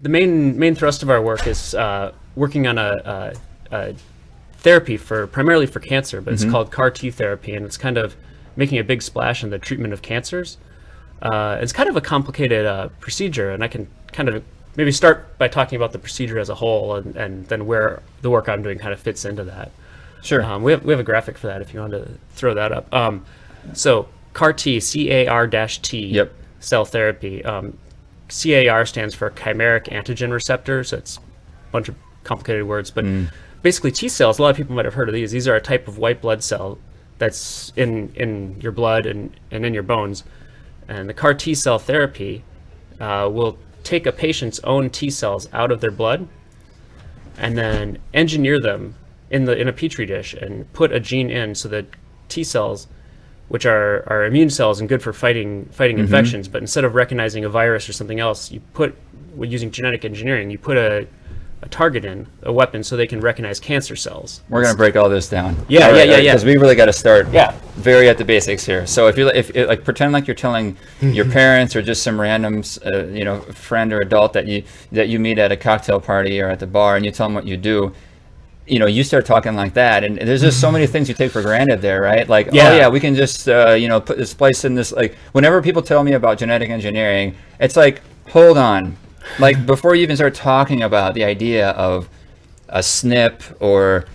the main thrust of our work is working on a therapy primarily for cancer, but it's called CAR T therapy, and it's kind of making a big splash in the treatment of cancers. It's kind of a complicated procedure, and I can kind of maybe start by talking about the procedure as a whole, and then where the work I'm doing kind of fits into that. Sure. We have a graphic for that if you want to throw that up. So CAR T, CAR-T Yep. cell therapy. CAR stands for chimeric antigen receptor, so it's a bunch of complicated words, but basically T cells, a lot of people might have heard of these. These are a type of white blood cell that's in your blood and in your bones. And the CAR T cell therapy will take a patient's own T cells out of their blood and then engineer them in a petri dish and put a gene in so that T cells, which are immune cells and good for fighting infections, but instead of recognizing a virus or something else, using genetic engineering, you put a target in, a weapon, so they can recognize cancer cells. We're going to break all this down. Yeah. Because we really got to start Yeah. very at the basics here. So if like pretend like you're telling your parents or just some random friend or adult that you meet at a cocktail party or at the bar, and you tell them what you do, you start talking like that, and there's just so many things you take for granted there, right? Like, oh yeah, we can just put this place in this. Like, whenever people tell me about genetic engineering, it's like, hold on. Like, before you even start talking about the idea of a SNP or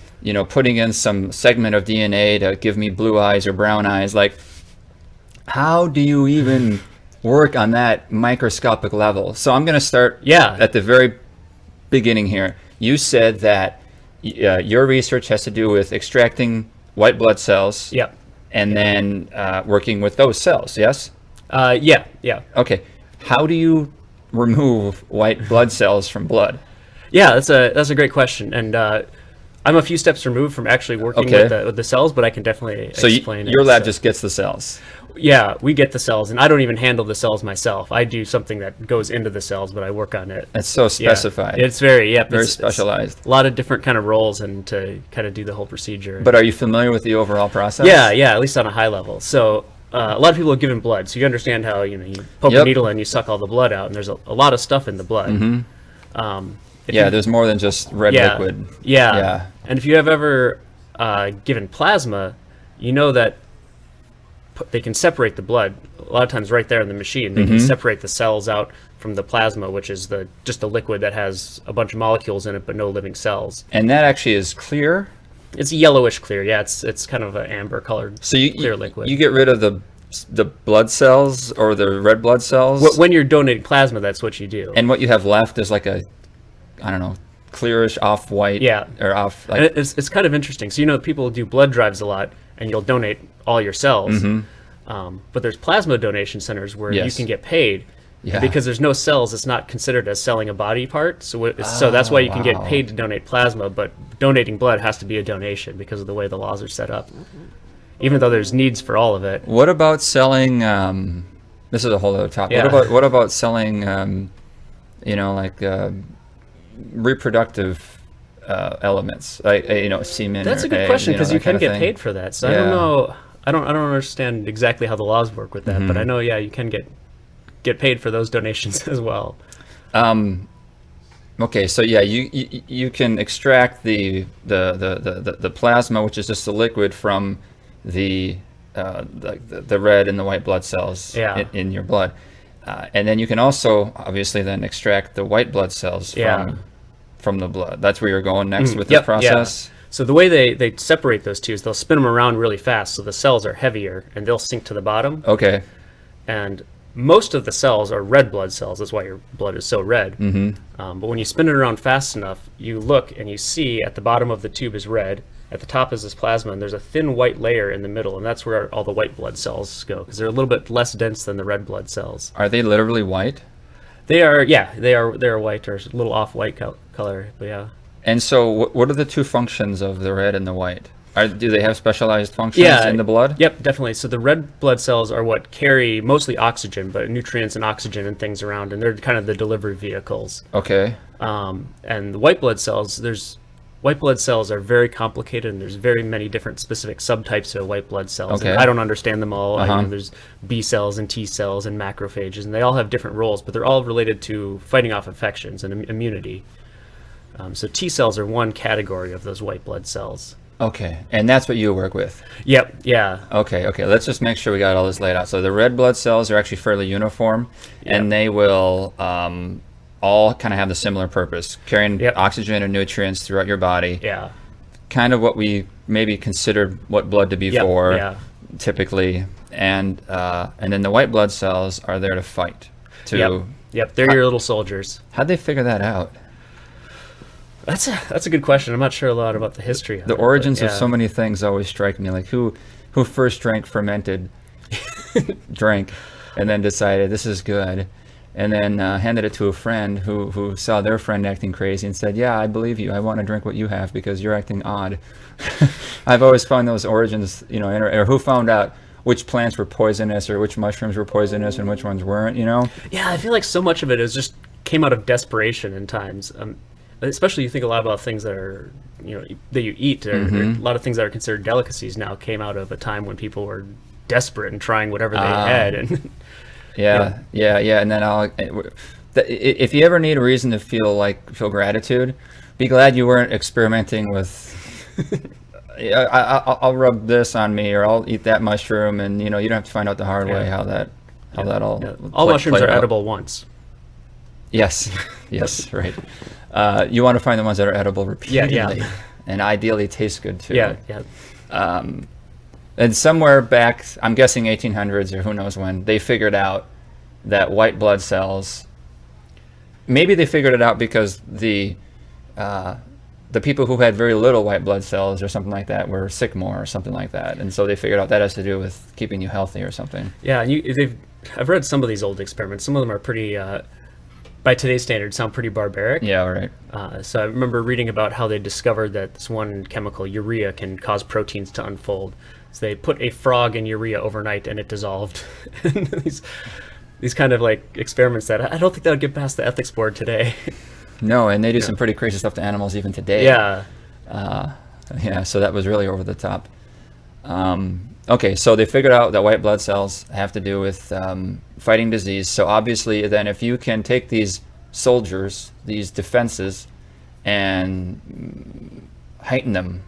putting in some segment of DNA to give me blue eyes or brown eyes, like, how do you even work on that microscopic level? So I'm going to start at the very beginning here. You said that your research has to do with extracting white blood cells, and then working with those cells. Yes. Yeah. Okay. How do you remove white blood cells from blood? Yeah, that's a great question, and I'm a few steps removed from actually working with the cells, but I can definitely explain it. Your lab just gets the cells. Yeah, we get the cells, and I don't even handle the cells myself. I do something that goes into the cells, but I work on it. It's so specified. Yeah, it's very specialized. It's a lot of different kind of roles, and to kind of do the whole procedure. But are you familiar with the overall process? Yeah, at least on a high level. So a lot of people are given blood, so you understand how you poke a needle and you suck all the blood out, and there's a lot of stuff in the blood. There's more than just red liquid. Yeah. And if you have ever given plasma, you know that they can separate the blood. A lot of times right there in the machine, they can separate the cells out from the plasma, which is just a liquid that has a bunch of molecules in it but no living cells. And that actually is clear? It's yellowish clear. Yeah, it's kind of an amber colored clear liquid. You get rid of the blood cells or the red blood cells? When you're donating plasma, that's what you do. And what you have left is like a, I don't know, clearish off-white. Yeah. Or off. Like, and it's kind of interesting. So people do blood drives a lot, and you'll donate all your cells. But there's plasma donation centers where you can get paid. Yeah. Because there's no cells, it's not considered as selling a body part. So that's why you can get paid to donate plasma, but donating blood has to be a donation because of the way the laws are set up. Even though there's needs for all of it. What about selling? This is a whole other topic. Yeah. What about selling? Reproductive elements, like semen. That's a good question because you can get paid for that. So I don't know. I don't understand exactly how the laws work with that, but I know you can get paid for those donations as well. Okay, so you can extract the plasma, which is just the liquid, from the red and the white blood cells in your blood, and then you can also obviously then extract the white blood cells from the blood. That's where you're going next with the process. So the way they separate those two is they'll spin them around really fast, so the cells are heavier and they'll sink to the bottom. Okay. And most of the cells are red blood cells. That's why your blood is so red. But when you spin it around fast enough, you look and you see at the bottom of the tube is red. At the top is this plasma, and there's a thin white layer in the middle, and that's where all the white blood cells go, because they're a little bit less dense than the red blood cells. Are they literally white? They are, they are white, or a little off-white color, but yeah. And so what are the two functions of the red and the white? Do they have specialized functions in the blood? Yep, definitely. So the red blood cells are what carry mostly oxygen, but nutrients and oxygen and things around, and they're kind of the delivery vehicles. Okay. And the white blood cells, there's white blood cells are very complicated, and there's very many different specific subtypes of white blood cells. Okay. And I don't understand them all. Uh-huh. There's B cells and T cells and macrophages, and they all have different roles, but they're all related to fighting off infections and immunity. So T cells are one category of those white blood cells. Okay, and that's what you work with. Yep. Yeah. Okay, let's just make sure we got all this laid out. So the red blood cells are actually fairly uniform, and they will all kind of have the similar purpose, carrying oxygen and nutrients throughout your body. Yeah. Kind of what we maybe considered what blood to be for, typically. And then the white blood cells are there to fight. Yep. They're your little soldiers. How'd they figure that out? That's a good question. I'm not sure a lot about the history of the it, origins of so many things always strike me. Like who first drank fermented drink and then decided this is good, and then handed it to a friend who saw their friend acting crazy and said, yeah, I believe you, I want to drink what you have because you're acting odd. I've always found those origins, or who found out which plants were poisonous or which mushrooms were poisonous and which ones weren't. Yeah, I feel like so much of it is just came out of desperation in times. Especially you think a lot about things that are, that you eat, or a lot of things that are considered delicacies now came out of a time when people were desperate and trying whatever they had. And yeah. And then if you ever need a reason to feel gratitude, be glad you weren't experimenting with, I'll rub this on me, or I'll eat that mushroom, and you don't have to find out the hard way how that all mushrooms are edible once. Yes, right. You want to find the ones that are edible repeatedly, and ideally taste good too. And somewhere back, I'm guessing 1800s or who knows when, they figured out that white blood cells. Maybe they figured it out because the people who had very little white blood cells or something like that were sick more or something like that, and so they figured out that has to do with keeping you healthy or something. Yeah, and I've read some of these old experiments. Some of them are pretty. By today's standards, sound pretty barbaric. Yeah, right. So I remember reading about how they discovered that this one chemical, urea, can cause proteins to unfold. So they put a frog in urea overnight and it dissolved. these kind of experiments that I don't think that would get past the ethics board today. No, and they do some pretty crazy stuff to animals even today. Yeah. So that was really over the top. Okay, so they figured out that white blood cells have to do with fighting disease. So obviously then if you can take these soldiers, these defenses, and heighten them,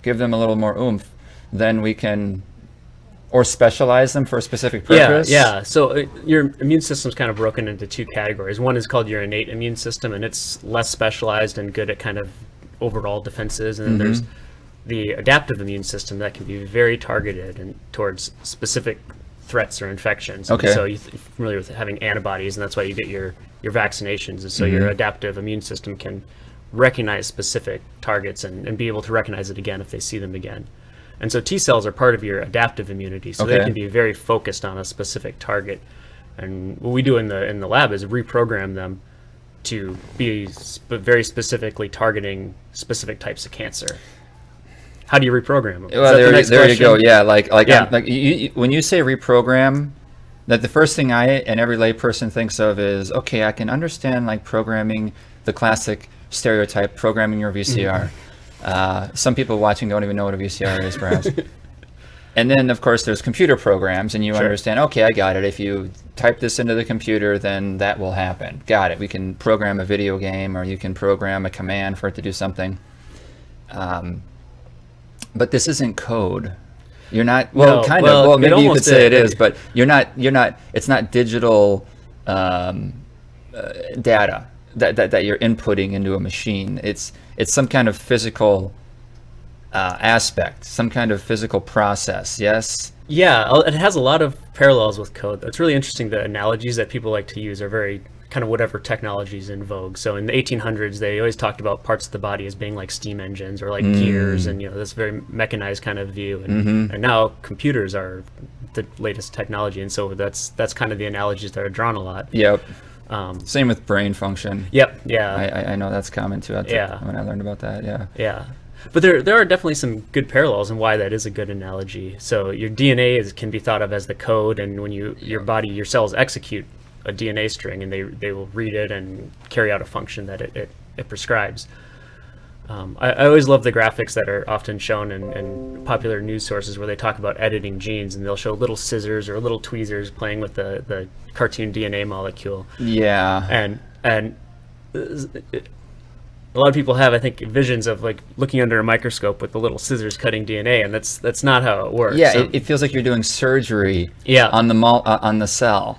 give them a little more oomph, then we can, or specialize them for a specific purpose. Yeah. So your immune system's kind of broken into two categories. One is called your innate immune system, and it's less specialized and good at kind of overall defenses. And then there's the adaptive immune system that can be very targeted and towards specific threats or infections. Okay. So you're familiar with having antibodies, and that's why you get your vaccinations. And so your adaptive immune system can recognize specific targets and be able to recognize it again if they see them again. And so T cells are part of your adaptive immunity, so they can be very focused on a specific target. And what we do in the lab is reprogram them to be very specifically targeting specific types of cancer. How do you reprogram them? Well, there you go. Yeah, when you say reprogram, that the first thing I and every layperson thinks of is, okay, I can understand programming, the classic stereotype, programming your VCR. Some people watching don't even know what a VCR is, perhaps. And then, of course, there's computer programs, and you understand, okay, I got it. If you type this into the computer, then that will happen. Got it. We can program a video game, or you can program a command for it to do something. But this isn't code. You're not, maybe you could say it is, but you're not, it's not digital data that you're inputting into a machine. It's some kind of physical aspect, some kind of physical process, yes? Yeah, it has a lot of parallels with code. It's really interesting. The analogies that people like to use are very kind of whatever technology is in vogue. So in the 1800s, they always talked about parts of the body as being like steam engines or like gears, and this very mechanized kind of view. And now computers are the latest technology, and so that's kind of the analogies that are drawn a lot. Yep. Same with brain function. Yep. Yeah. I know that's common too. When I learned about that. Yeah. Yeah. But there are definitely some good parallels in why that is a good analogy. So your DNA can be thought of as the code, and when your cells execute a DNA string, and they will read it and carry out a function that it prescribes. I always love the graphics that are often shown in popular news sources where they talk about editing genes, and they'll show little scissors or little tweezers playing with the cartoon DNA molecule. Yeah. And a lot of people have, I think, visions of like looking under a microscope with the little scissors cutting DNA, and that's not how it works. Yeah, it feels like you're doing surgery Yeah. on the on the cell.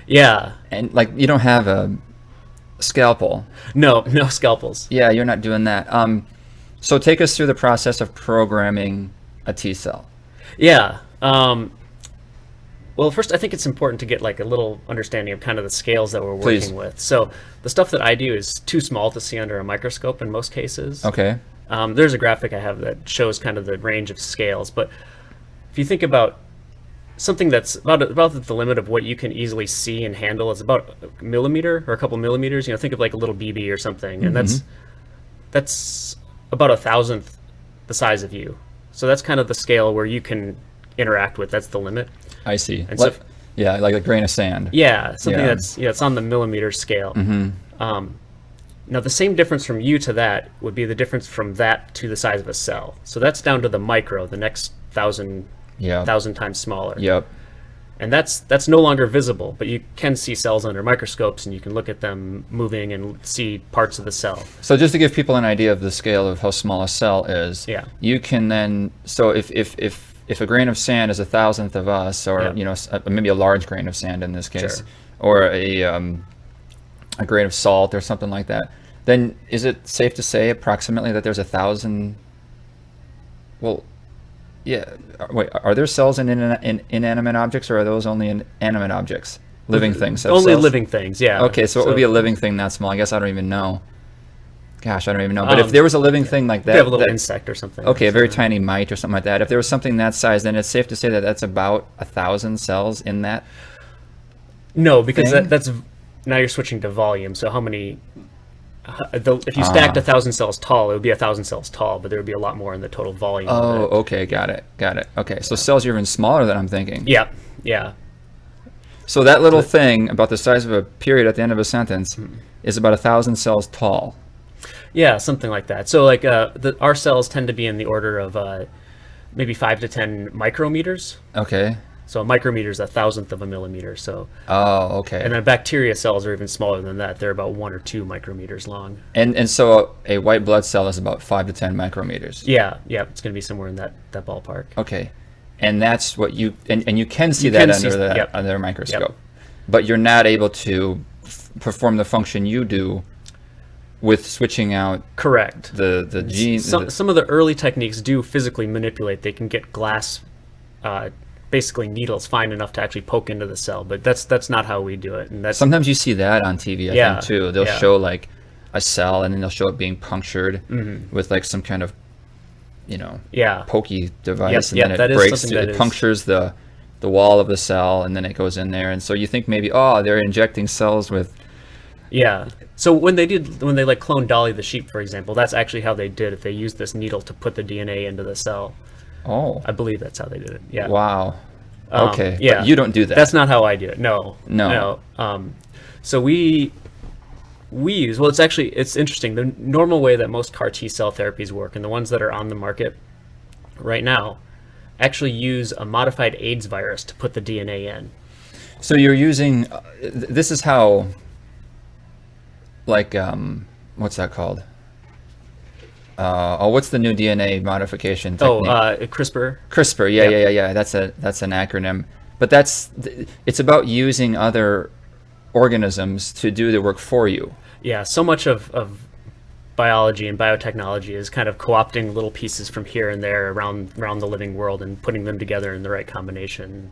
Yeah. And like you don't have a scalpel. No scalpels. Yeah, you're not doing that. So take us through the process of programming a T cell. Yeah. Well, first, I think it's important to get like a little understanding of kind of the scales that we're working Please. with. So the stuff that I do is too small to see under a microscope in most cases. Okay. There's a graphic I have that shows kind of the range of scales, but if you think about something that's about the limit of what you can easily see and handle, it's about a millimeter or a couple millimeters. You know, think of like a little BB or something, and that's about 1,000th the size of you. So that's kind of the scale where you can interact with. That's the limit. I see. And so, yeah, like a grain of sand. yeah, something Yeah. that's it's on the millimeter scale. Now the same difference from you to that would be the difference from that to the size of a cell. So that's down to the micro, the next 1,000 Yeah. times smaller. Yep. And that's no longer visible, but you can see cells under microscopes, and you can look at them moving and see parts of the cell. So just to give people an idea of the scale of how small a cell is, Yeah. you can then, so if a grain of sand is 1,000th of us, or Yeah. you know, maybe a large grain of sand in this case, Sure. or a grain of salt or something like that, then is it safe to say approximately that there's 1,000? Well, yeah. Wait, are there cells in inanimate objects, or are those only in animate objects? Living things. have Only cells? living things, yeah. Okay, so what would be a living thing that small? I guess I don't even know. Gosh, I don't even know. But if Um, there was a living thing like You have a that, little insect or something. okay, a very So- tiny mite or something like that. If there was something that size, then it's safe to say that that's about 1,000 cells in that. No, because thing? that's now you're switching to volume. So how many? If you stacked 1,000 cells tall, it would be 1,000 cells tall, but there would be a lot more in the total volume. Oh, of it. okay, got it. Okay, so cells are even smaller than I'm thinking. Yeah, yeah, So that little thing about the size of a period at the end of a sentence Hmm. is about 1,000 cells tall. yeah, something like that. So like our cells tend to be in the order of maybe 5 to 10 micrometers. Okay. So a micrometer is 1,000th of a millimeter. So Oh, okay. and then bacteria cells are even smaller than that. They're about 1 or 2 micrometers long. And so a white blood cell is about 5 to 10 micrometers. Yeah, it's going to be somewhere in that ballpark. Okay. And that's what you and you can see You that can see- under yep. under a microscope. But you're not able to perform the function you do with switching out Correct. the genes. Some of the early techniques do physically manipulate. They can get glass, basically needles fine enough to actually poke into the cell, but that's not how we do it. And that's Sometimes you see that on TV, I Yeah, think, too. They'll yeah. show like a cell, and then they'll show it being punctured Mm-hmm. with like some kind of, yeah, pokey device, Yep, and yep, then that it is breaks, something that it is- punctures the wall of the cell, and then it goes in there. And so you think maybe, oh, they're injecting cells with. yeah. So when they like cloned Dolly the sheep, for example, that's actually how they did it. They used this needle to put the DNA into the cell. Oh, I believe that's how they did it. Yeah. wow. Okay. Yeah. But you don't do that. That's not how I do it. No. No. So we use, well, it's interesting. The normal way that most CAR T cell therapies work, and the ones that are on the market right now, actually use a modified AIDS virus to put the DNA in. So you're using. This is how. Like, what's that called? What's the new DNA modification technique? CRISPR. CRISPR, yeah. That's an acronym. But it's about using other organisms to do the work for you. Yeah, so much of biology and biotechnology is kind of co-opting little pieces from here and there around the living world and putting them together in the right combination.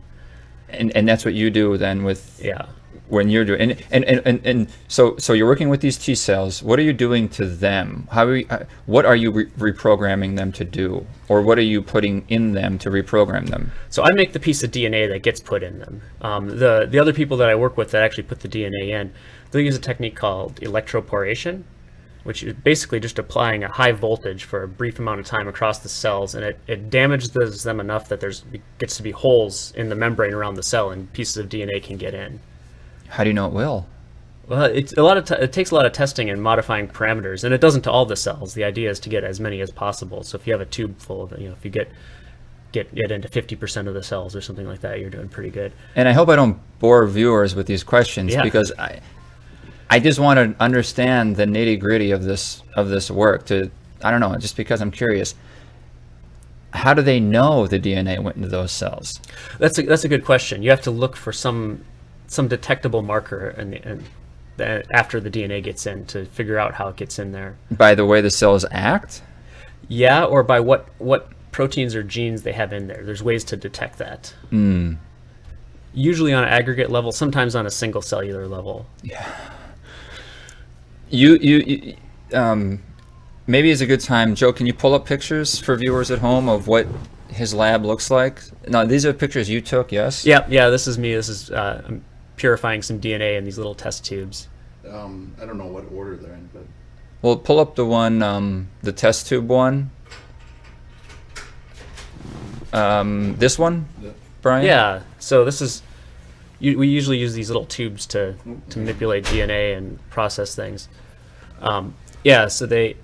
And that's what you do then with Yeah. when you're doing and so you're working with these T cells. What are you doing to them? What are you reprogramming them to do, or what are you putting in them to reprogram them? So I make the piece of DNA that gets put in them. The other people that I work with that actually put the DNA in, they'll use a technique called electroporation, which is basically just applying a high voltage for a brief amount of time across the cells, and it damages them enough that gets to be holes in the membrane around the cell, and pieces of DNA can get in. How do you know it will? Well, it's a lot of it takes a lot of testing and modifying parameters, and it doesn't to all the cells. The idea is to get as many as possible. So if you have a tube full of it, if you get into 50% of the cells or something like that, you're doing pretty good. And I hope I don't bore viewers with these questions, because I just want to understand the nitty-gritty of this work. I don't know, just because I'm curious. How do they know the DNA went into those cells? That's a good question. You have to look for some detectable marker and after the DNA gets in to figure out how it gets in there. By the way the cells act? Yeah, or by what proteins or genes they have in there. There's ways to detect that. Usually on an aggregate level, sometimes on a single cellular level. Yeah. You maybe it's a good time, Joe, can you pull up pictures for viewers at home of what his lab looks like? Now, these are pictures you took, yes? Yeah, this is me. This is I'm purifying some DNA in these little test tubes. I don't know what order they're in, but... Well, pull up the one, the test tube one. This one, Brian? Yeah, so this is... we usually use these little tubes to manipulate DNA and process things. So they...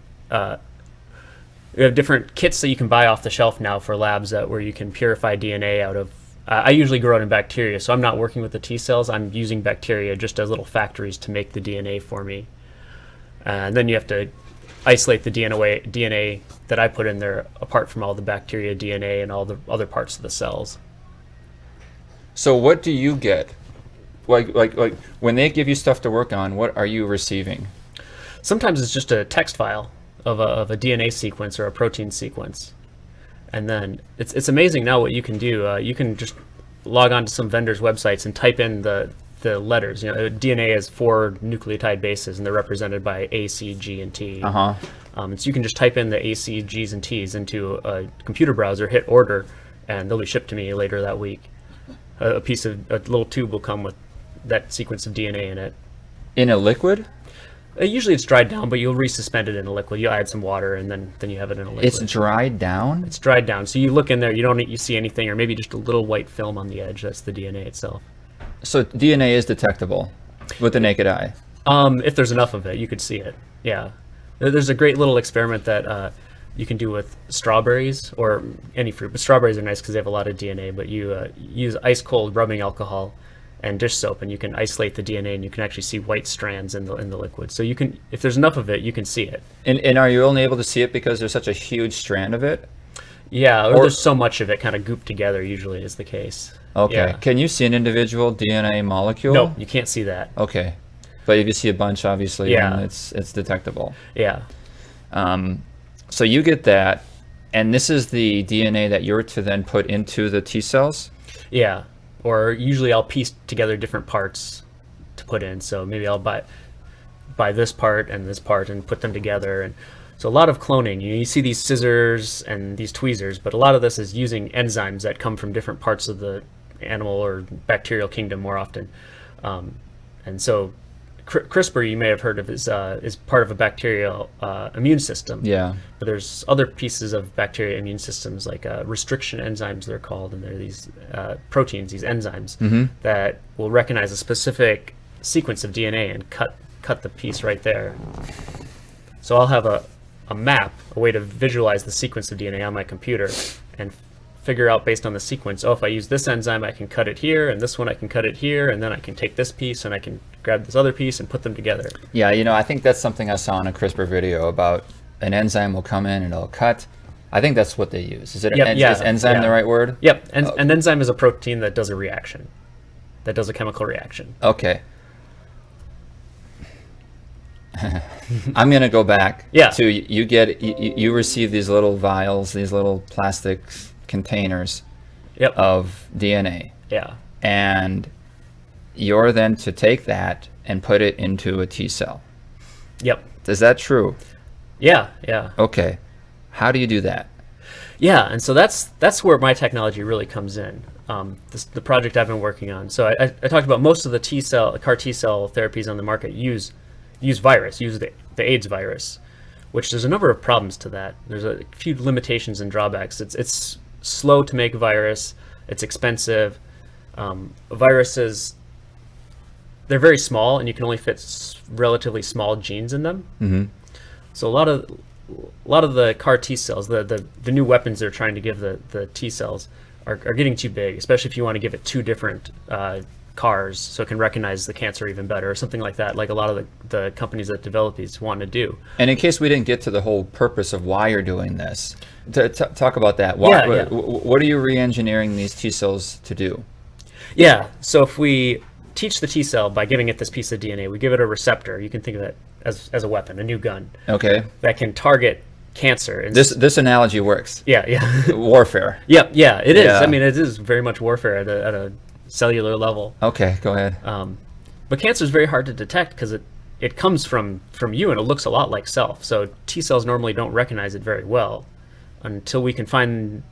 we have different kits that you can buy off the shelf now for labs where you can purify DNA out of... I usually grow it in bacteria, so I'm not working with the T cells. I'm using bacteria just as little factories to make the DNA for me. And then you have to isolate the DNA that I put in there apart from all the bacteria DNA and all the other parts of the cells. So what do you get? Like when they give you stuff to work on, what are you receiving? Sometimes it's just a text file of a DNA sequence or a protein sequence. And then it's amazing now what you can do. You can just log on to some vendors' websites and type in the letters. DNA has 4 nucleotide bases, and they're represented by A, C, G, and T. So you can just type in the A, C, Gs, and Ts into a computer browser, hit order, and they'll be shipped to me later that week. A little tube will come with that sequence of DNA in it. In a liquid? Usually it's dried down, but you'll resuspend it in a liquid. You'll add some water, and then you have it in a liquid. It's dried down? It's dried down. So you look in there, you see anything, or maybe just a little white film on the edge. That's the DNA itself. So DNA is detectable with the naked eye? If there's enough of it, you could see it. Yeah. There's a great little experiment that you can do with strawberries or any fruit. But strawberries are nice because they have a lot of DNA. But you use ice-cold rubbing alcohol and dish soap, and you can isolate the DNA, and you can actually see white strands in the liquid. So you can, if there's enough of it, you can see it. And are you only able to see it because there's such a huge strand of it? Yeah, or there's so much of it kind of gooped together. Usually is the case. Okay. Yeah. Can you see an individual DNA molecule? No, you can't see that. Okay. But if you see a bunch, obviously, then it's detectable. Yeah. So you get that, and this is the DNA that you're to then put into the T cells? Yeah. Or usually I'll piece together different parts to put in. So maybe I'll buy this part and put them together. And so a lot of cloning. You see these scissors and these tweezers, but a lot of this is using enzymes that come from different parts of the animal or bacterial kingdom more often. And so CRISPR, you may have heard of, is part of a bacterial immune system. Yeah. But there's other pieces of bacteria immune systems, like restriction enzymes, they're called, and they're these proteins, these enzymes that will recognize a specific sequence of DNA and cut the piece right there. So I'll have a map, a way to visualize the sequence of DNA on my computer and figure out based on the sequence, if I use this enzyme, I can cut it here, and this one I can cut it here, and then I can take this piece and I can grab this other piece and put them together. Yeah, I think that's something I saw in a CRISPR video about an enzyme will come in and it'll cut. I think that's what they use. Is enzyme the right word? Yep, an enzyme is a protein that does a reaction, that does a chemical reaction. Okay. I'm going to go back to you receive these little vials, these little plastic containers of DNA. Yeah. And you're then to take that and put it into a T cell. Yep. Is that true? Yeah. Okay. How do you do that? Yeah, and so that's where my technology really comes in. The project I've been working on. So I talked about most of the CAR T cell therapies on the market use the AIDS virus, which there's a number of problems to that. There's a few limitations and drawbacks. It's slow to make virus. It's expensive. Viruses they're very small, and you can only fit relatively small genes in them. Mm-hmm. So a lot of the CAR T cells, the new weapons they're trying to give the T cells are getting too big, especially if you want to give it two different CARs so it can recognize the cancer even better, or something like that, like a lot of the companies that develop these want to do. And in case we didn't get to the whole purpose of why you're doing this, talk about that. Why, Yeah, yeah. What are you re-engineering these T cells to do? Yeah, so if we teach the T cell by giving it this piece of DNA, we give it a receptor. You can think of it as a weapon, a new gun, Okay. that can target cancer. And This analogy works. yeah. Warfare. Yeah, it is. Yeah. I mean, it is very much warfare at a cellular level. Okay, go ahead. But cancer is very hard to detect because it comes from you, and it looks a lot like self. So T cells normally don't recognize it very well until we can find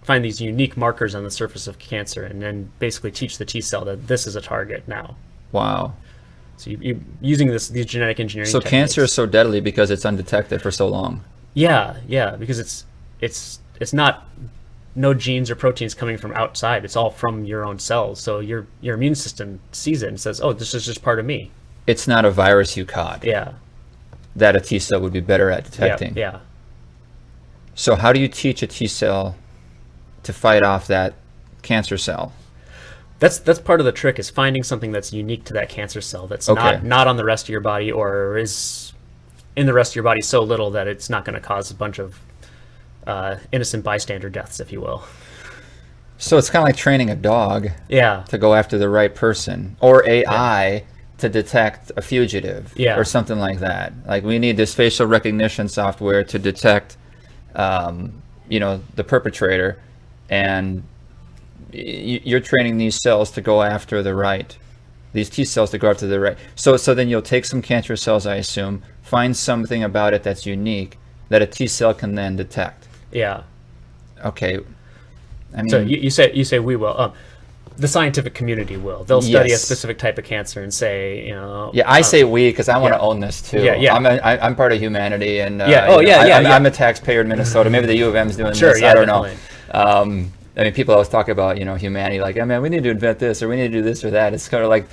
these unique markers on the surface of cancer, and then basically teach the T cell that this is a target now. Wow. So you using these genetic engineering So techniques. cancer is so deadly because it's undetected for so long. Yeah, because it's not no genes or proteins coming from outside. It's all from your own cells. So your immune system sees it and says, "Oh, this is just part of me." It's not a virus you caught Yeah, that a T cell would be better at detecting. yeah. So how do you teach a T cell to fight off that cancer cell? That's part of the trick, is finding something that's unique to that cancer cell that's Okay. not on the rest of your body, or is in the rest of your body so little that it's not going to cause a bunch of innocent bystander deaths, if you will. So it's kind of like training a dog Yeah, to go after the right person, or AI to detect a fugitive, Yeah. or something like that. Like, we need this facial recognition software to detect, the perpetrator, and you're training these cells to go after these T cells to go after the right. So then you'll take some cancer cells, I assume, find something about it that's unique that a T cell can then detect. yeah. Okay. I mean, So you say we will. The scientific community will. They'll study a Yes. specific type of cancer and say, yeah, I say we because I want to yeah. own this too. Yeah. I'm part of humanity, and Yeah. I'm a taxpayer in Minnesota. Maybe the U of M's doing Sure, this. yeah, I don't definitely. know. I mean, people always talk about humanity, like, man, we need to invent this, or we need to do this or that. It's kind of like,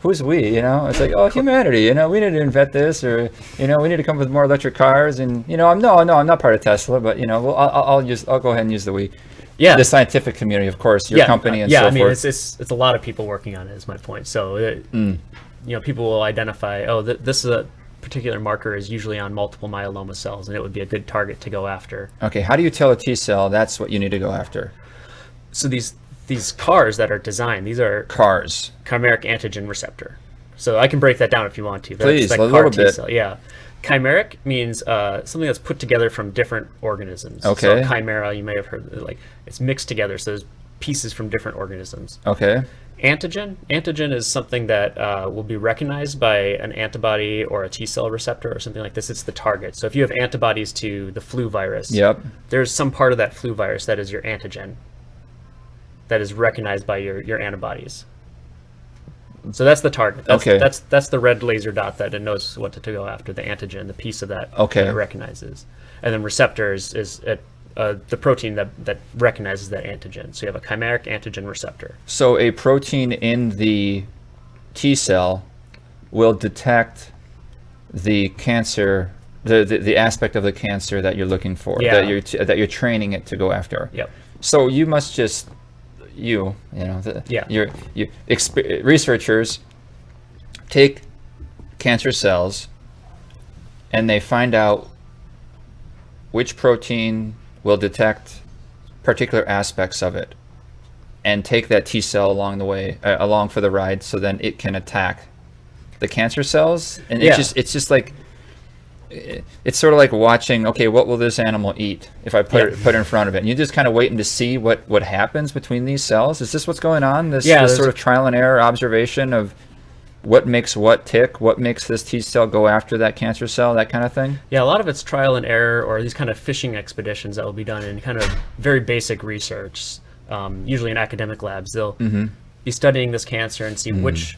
who's we? It's like, oh, humanity. We need to invent this, or we need to come up with more electric cars, and I'm not part of Tesla, but I'll go ahead and use the we. Yeah. The scientific community, of course, your company, and so I mean, forth. it's a lot of people working on it, is my point. So people will identify, this is a particular marker is usually on multiple myeloma cells, and it would be a good target to go after. Okay, how do you tell a T cell that's what you need to go after? So these CARs that are designed, these are Cars. chimeric antigen receptor. So I can break that down if you want to. Please, like a CAR little bit. T-cell. Yeah. Chimeric means something that's put together from different organisms. Okay. So chimera, you may have heard, like, it's mixed together, so there's pieces from different organisms. Okay. Antigen is something that will be recognized by an antibody or a T cell receptor or something like this. It's the target. So if you have antibodies to the flu virus, Yep. there's some part of that flu virus that is your antigen that is recognized by your antibodies. So that's the target. Okay. That's the red laser dot that it knows what to go after, the antigen, the piece of that Okay. that it recognizes. And then receptors is the protein that recognizes that antigen. So you have a chimeric antigen receptor. So a protein in the T cell will detect the cancer, the aspect of the cancer that you're looking for, Yeah. that you're training it to go after. Yep. So you must just researchers take cancer cells and they find out which protein will detect particular aspects of it, and take that T cell along the way, along for the ride, so then it can attack the cancer cells. And Yeah. it's just like, it's sort of like watching, okay, what will this animal eat if I put it in front of it? And you just kind of waiting to see what happens between these cells. Is this what's going on? This sort of trial and error observation of what makes what tick, what makes this T cell go after that cancer cell, that kind of thing? Yeah, a lot of it's trial and error, or these kind of fishing expeditions that will be done in kind of very basic research, usually in academic labs. They'll be studying this cancer and see which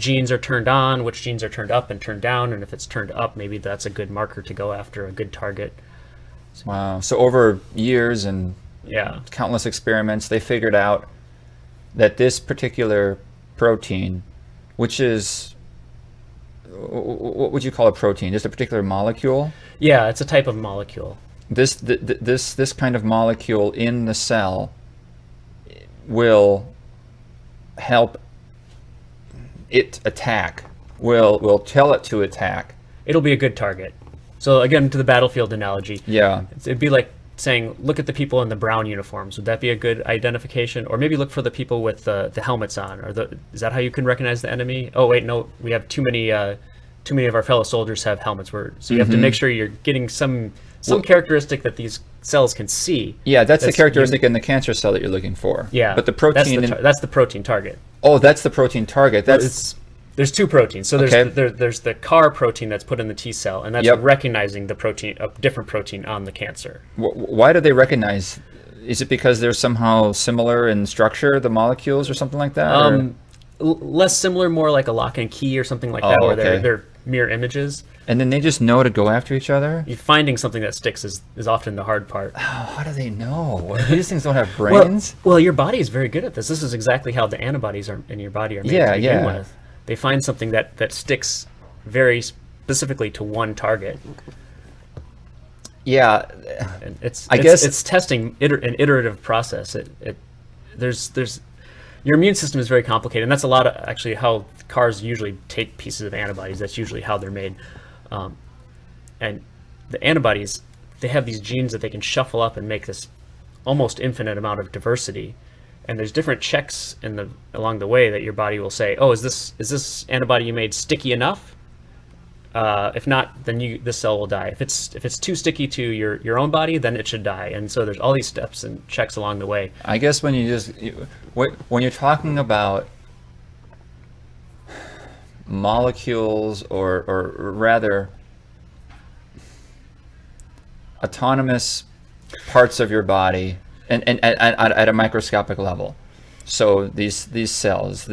genes are turned on, which genes are turned up and turned down, and if it's turned up, maybe that's a good marker to go after, a good target. Wow. So over years and Yeah. countless experiments, they figured out that this particular protein which is, what would you call a protein? Just a particular molecule? Yeah, it's a type of molecule. This kind of molecule in the cell will help it attack. Will tell it to attack. It'll be a good target. So again, to the battlefield analogy, Yeah. it'd be like saying, look at the people in the brown uniforms. Would that be a good identification? Or maybe look for the people with the helmets on. Is that how you can recognize the enemy? Oh wait, no, we have too many of our fellow soldiers have helmets. So you have to make sure you're getting some characteristic that these cells can see. Yeah, that's the characteristic in the cancer cell that you're looking for. Yeah, but the protein that's the protein target. Oh, that's the protein target. There's two proteins. So there's Okay. there's the CAR protein that's put in the T cell, and that's Yep. recognizing the protein, a different protein on the cancer. Why do they recognize? Is it because they're somehow similar in structure, the molecules, or something like that? or- Less similar, more like a lock and key or something like that, Oh, where okay. they're mirror images. And then they just know to go after each other? Finding something that sticks is often the hard part. Oh, how do they know? These things don't have brains? Well, your body is very good at this. This is exactly how the antibodies in your body are made Yeah, to begin yeah. with. They find something that sticks very specifically to one target. Yeah. And I guess- it's testing an iterative process. There's your immune system is very complicated, and that's a lot of actually how cars usually take pieces of antibodies. That's usually how they're made, and the antibodies, they have these genes that they can shuffle up and make this almost infinite amount of diversity. And there's different checks along the way that your body will say, oh, is this antibody you made sticky enough? If not, then this cell will die. If it's too sticky to your own body, then it should die. And so there's all these steps and checks along the way. I guess when when you're talking about molecules or rather autonomous parts of your body and at a microscopic level, so these cells,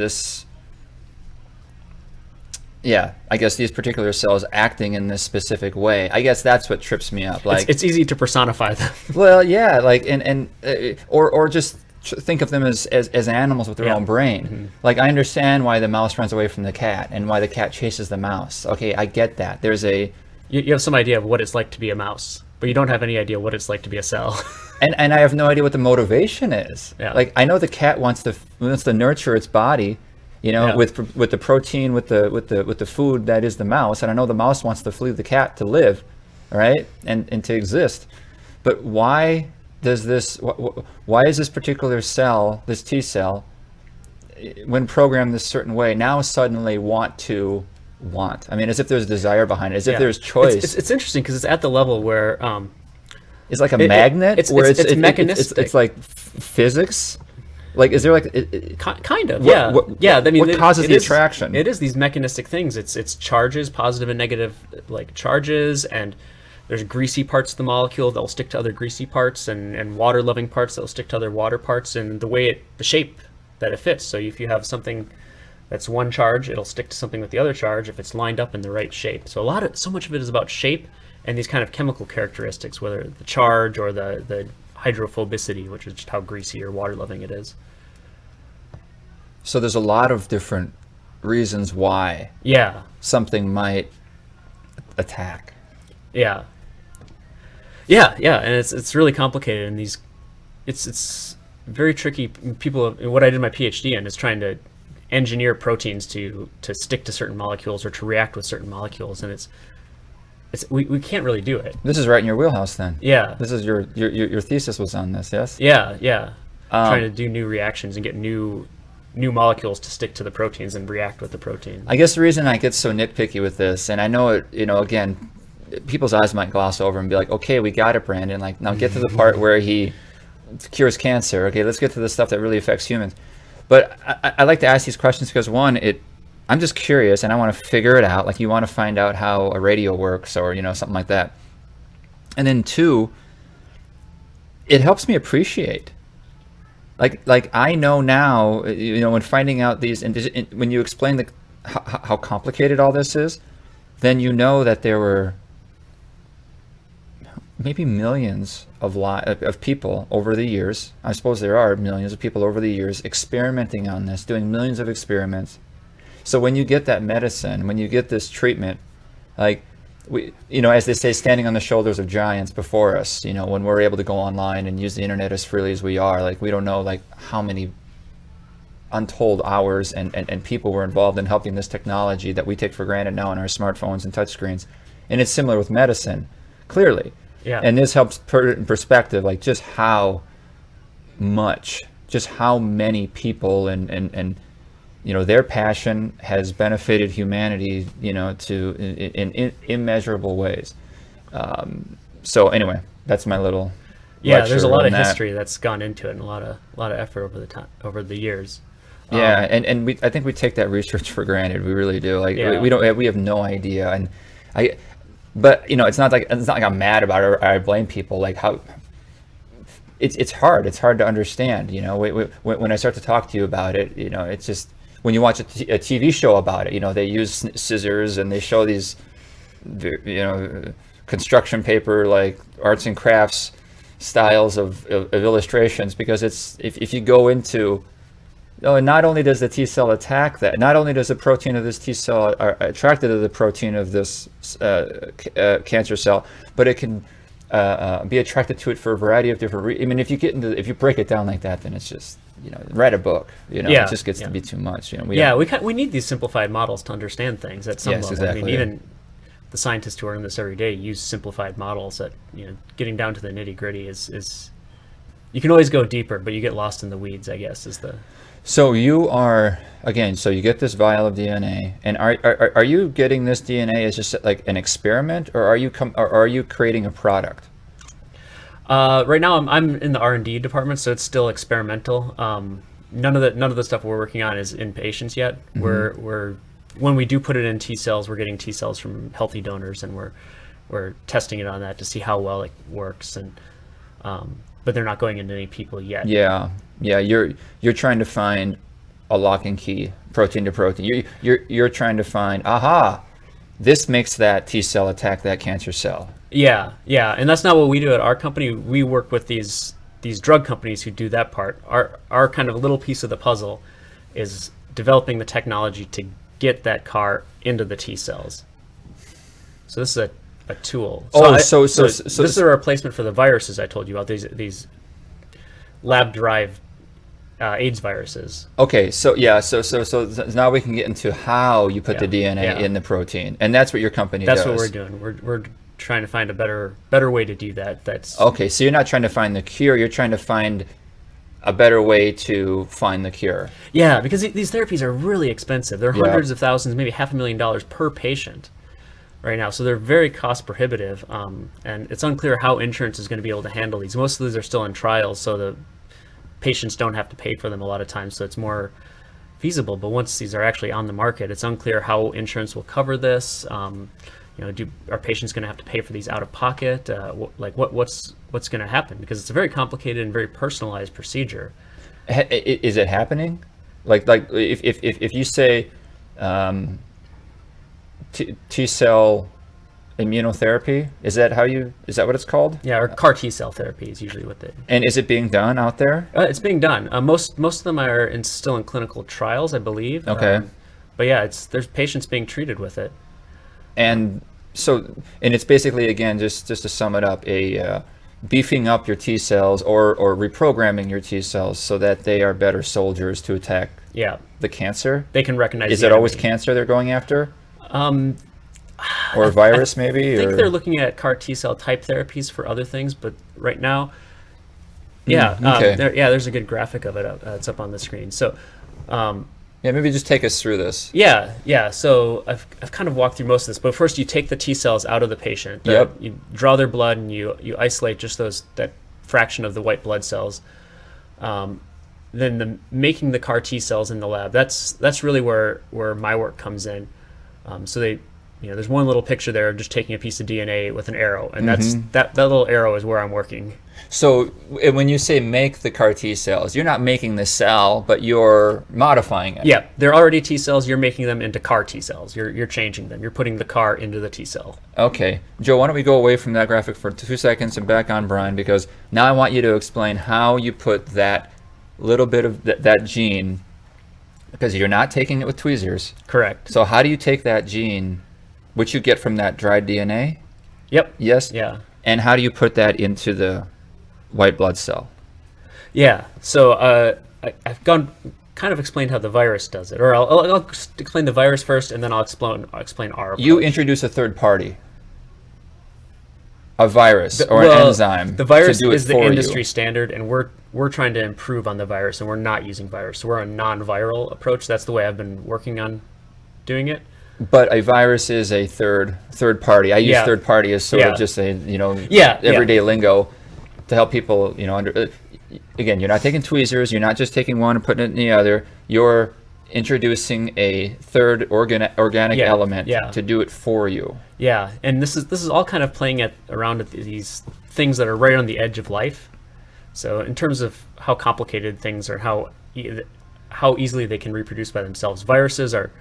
I guess these particular cells acting in this specific way, I guess that's what trips me up. Like It's easy to personify them. well, yeah, like or just think of them as animals with their Yeah. own brain. Mm-hmm. Like I understand why the mouse runs away from the cat and why the cat chases the mouse. Okay, I get that. There's You have some idea of what it's like to be a mouse, but you don't have any idea what it's like to be a cell. and I have no idea what the motivation is. Yeah. Like I know the cat wants to nurture its body, Yeah. with the protein, with the food that is the mouse, and I know the mouse wants to flee the cat to live, all right, and to exist. But why is this particular cell, this T cell, when programmed this certain way, now suddenly want? I mean, as if there's desire behind it, as if there's choice. It's interesting because it's at the level where It's like a magnet, it's It's mechanistic. it's like physics. Like, is there like kind of, what- yeah. I mean, what causes the attraction? It is these mechanistic things. It's charges, positive and negative, like charges, and there's greasy parts of the molecule that will stick to other greasy parts, and water-loving parts that will stick to other water parts, and the shape that it fits. So if you have something that's one charge, it'll stick to something with the other charge if it's lined up in the right shape. So so much of it is about shape and these kind of chemical characteristics, whether the charge or the hydrophobicity, which is just how greasy or water-loving it is. So there's a lot of different reasons why something might attack. Yeah, and it's really complicated, and it's very tricky. What I did my PhD in is trying to engineer proteins to stick to certain molecules or to react with certain molecules, and we can't really do it. This is right in your wheelhouse, then. Yeah. This is your thesis was on this, yes? Yeah. Trying to do new reactions and get new molecules to stick to the proteins and react with the protein. I guess the reason I get so nitpicky with this, and I know it, again, people's eyes might gloss over and be like, okay, we got it, Brandon. Like, now get to the part where he cures cancer. Okay, let's get to the stuff that really affects humans. But I like to ask these questions because, one, I'm just curious and I want to figure it out. Like, you want to find out how a radio works or, something like that. And then two, it helps me appreciate. Like I know now, when finding out these, and when you explain how complicated all this is, then you know that there were maybe millions of people over the years. I suppose there are millions of people over the years experimenting on this, doing millions of experiments, So when you get that medicine, when you get this treatment, like as they say, standing on the shoulders of giants before us, when we're able to go online and use the internet as freely as we are, like we don't know like how many untold hours and people were involved in helping this technology that we take for granted now on our smartphones and touchscreens. And it's similar with medicine, clearly. Yeah. And this helps put it in perspective, like just how many people and their passion has benefited humanity, in immeasurable ways. So anyway, that's my little lecture there's a lot on of that. history that's gone into it, and a lot of effort over the years. Yeah, and I think we take that research for granted. We really do. Like we have no idea, and but it's not like I'm mad about it or I blame people. Like how it's hard. It's hard to understand. When I start to talk to you about it, it's just when you watch a TV show about it. They use scissors and they show these, construction paper like arts and crafts styles of illustrations, because it's if you go into not only does the T cell attack that, not only does the protein of this T cell are attracted to the protein of this cancer cell, but it can be attracted to it for a variety of different reasons. I mean, if you break it down like that, then it's just read a book. It just gets to be too much. We need these simplified models to understand things at some level. Exactly. I mean, even the scientists who are in this every day use simplified models. That getting down to the nitty gritty is you can always go deeper, but you get lost in the weeds, I guess, is the. So you are, again, so you get this vial of DNA, and are you getting this DNA as just like an experiment, or are you creating a product? Right now I'm in the R&D department, so it's still experimental. None of the stuff we're working on is in patients yet. Mm-hmm. When we do put it in T cells, we're getting T cells from healthy donors, and we're testing it on that to see how well it works, and but they're not going into any people yet. Yeah, you're trying to find a lock and key, protein to protein. You're trying to find, this makes that T cell attack that cancer cell. Yeah, and that's not what we do at our company. We work with these drug companies who do that part. Our kind of little piece of the puzzle is developing the technology to get that CAR into the T cells. So this is a tool. So this is a replacement for the viruses I told you about. These lab-derived AIDS viruses. Okay, so now we can get into how you put the DNA in the protein, and that's what your company does. That's what we're doing. We're trying to find a better way to do that. That's okay. So you're not trying to find the cure. You're trying to find a better way to find the cure. Yeah, because these therapies are really expensive. They're hundreds of thousands, maybe $500,000 per patient right now. So they're very cost prohibitive, and it's unclear how insurance is going to be able to handle these. Most of these are still in trials, so the patients don't have to pay for them a lot of times, so it's more feasible. But once these are actually on the market, it's unclear how insurance will cover this. Are patients going to have to pay for these out of pocket? What's going to happen? Because it's a very complicated and very personalized procedure. Is it happening? Like if you say T cell immunotherapy, is that what it's called? Yeah, or CAR T cell therapy is usually what they. And is it being done out there? It's being done. Most of them are still in clinical trials, I believe. Okay. But yeah, there's patients being treated with it. And it's basically, again, just to sum it up, beefing up your T cells or reprogramming your T cells so that they are better soldiers to attack the cancer. They can recognize. Is it always cancer they're going after? Or a virus, maybe? I think they're looking at CAR T cell type therapies for other things, but right now, there's a good graphic of it. It's up on the screen. So. Maybe just take us through this. Yeah. So I've kind of walked through most of this, but first you take the T cells out of the patient. You draw their blood and you isolate just that fraction of the white blood cells. Then making the CAR T cells in the lab. That's really where my work comes in. So there's one little picture there of just taking a piece of DNA with an arrow, and that little arrow is where I'm working. So when you say make the CAR T cells, you're not making the cell, but you're modifying it. Yeah, they're already T cells. You're making them into CAR T cells. You're changing them. You're putting the CAR into the T cell. Okay. Joe, why don't we go away from that graphic for 2 seconds and back on Bryan, because now I want you to explain how you put that little bit of that gene Because you're not taking it with tweezers. Correct. So how do you take that gene, which you get from that dried DNA? Yep. Yes? Yeah. And how do you put that into the white blood cell? Yeah. So I've kind of explained how the virus does it, or I'll explain the virus first, and then I'll explain our approach. You introduce a third party, a virus or an enzyme. The virus to do it is the for industry you. standard, and we're trying to improve on the virus, and we're not using virus. So we're a non-viral approach. That's the way I've been working on doing it. But a virus is a third party. I use Yeah. third party as sort Yeah. of just a Yeah, everyday lingo to help people again, you're not taking tweezers. You're not just taking one and putting it in the other. You're introducing a third organic Yeah, element yeah. to do it for you. Yeah, and this is all kind of playing around at these things that are right on the edge of life. So in terms of how complicated things are, how easily they can reproduce by themselves, viruses are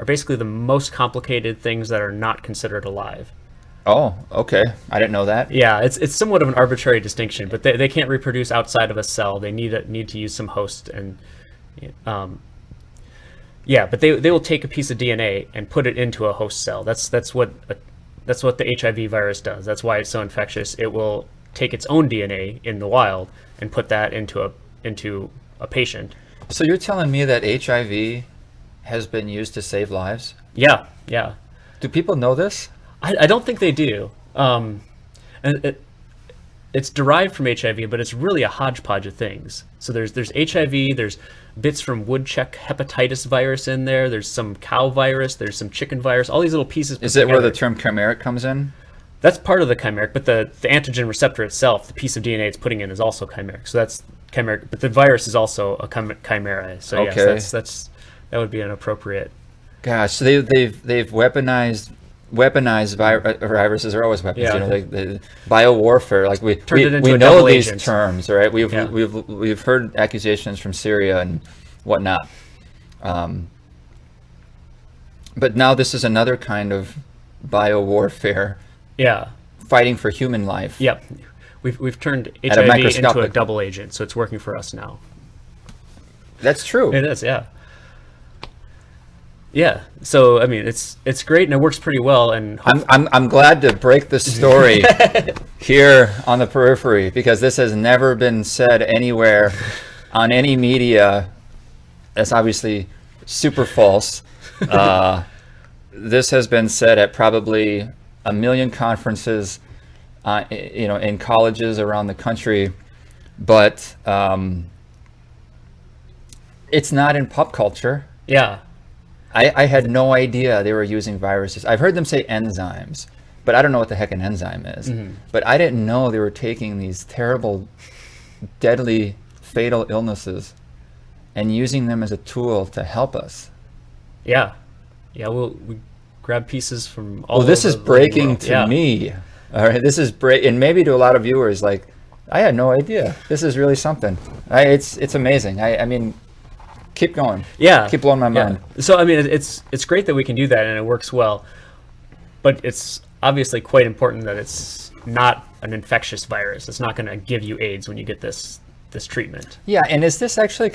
basically the most complicated things that are not considered alive. Oh, okay. I didn't know that. Yeah, it's somewhat of an arbitrary distinction, but they can't reproduce outside of a cell. They need to use some host, and but they will take a piece of DNA and put it into a host cell. That's what the HIV virus does. That's why it's so infectious. It will take its own DNA in the wild and put that into a patient. So you're telling me that HIV has been used to save lives? Yeah. Do people know this? I don't think they do. And it's derived from HIV, but it's really a hodgepodge of things. So there's HIV, there's bits from woodchuck hepatitis virus in there, there's some cow virus, there's some chicken virus, all these little pieces. Is it where the term chimeric comes in? That's part of the chimeric, but the antigen receptor itself, the piece of DNA it's putting in, is also chimeric. So that's chimeric, but the virus is also a chimera. So Okay. yes, that would be an appropriate. Gosh, so they've weaponized viruses are always weapons. Yeah. The biowarfare. Like we Turned it into a know double these agent. terms, right? Yeah. We've heard accusations from Syria and whatnot. But now this is another kind of biowarfare. Yeah. Fighting for human life. Yep. We've turned At a HIV into a microscopic- double agent, so it's working for us now. That's true. It is, yeah. Yeah. So I mean, it's great and it works pretty well. And I'm glad to break the story here on the Periphery, because this has never been said anywhere on any media. That's obviously super false. This has been said at probably a million conferences, in colleges around the country, but it's not in pop culture. yeah. I had no idea they were using viruses. I've heard them say enzymes, but I don't know what the heck an enzyme is. Mm-hmm. But I didn't know they were taking these terrible, deadly, fatal illnesses and using them as a tool to help us. Yeah. Yeah. We grab pieces from all Well, this over is the breaking world. to Yeah. me. All right, this is and maybe to a lot of viewers, like, I had no idea. This is really something. It's amazing. I mean, keep going. Yeah. Keep blowing my mind. Yeah. So I mean, it's great that we can do that and it works well, but it's obviously quite important that it's not an infectious virus. It's not going to give you AIDS when you get this treatment. Yeah, and is this actually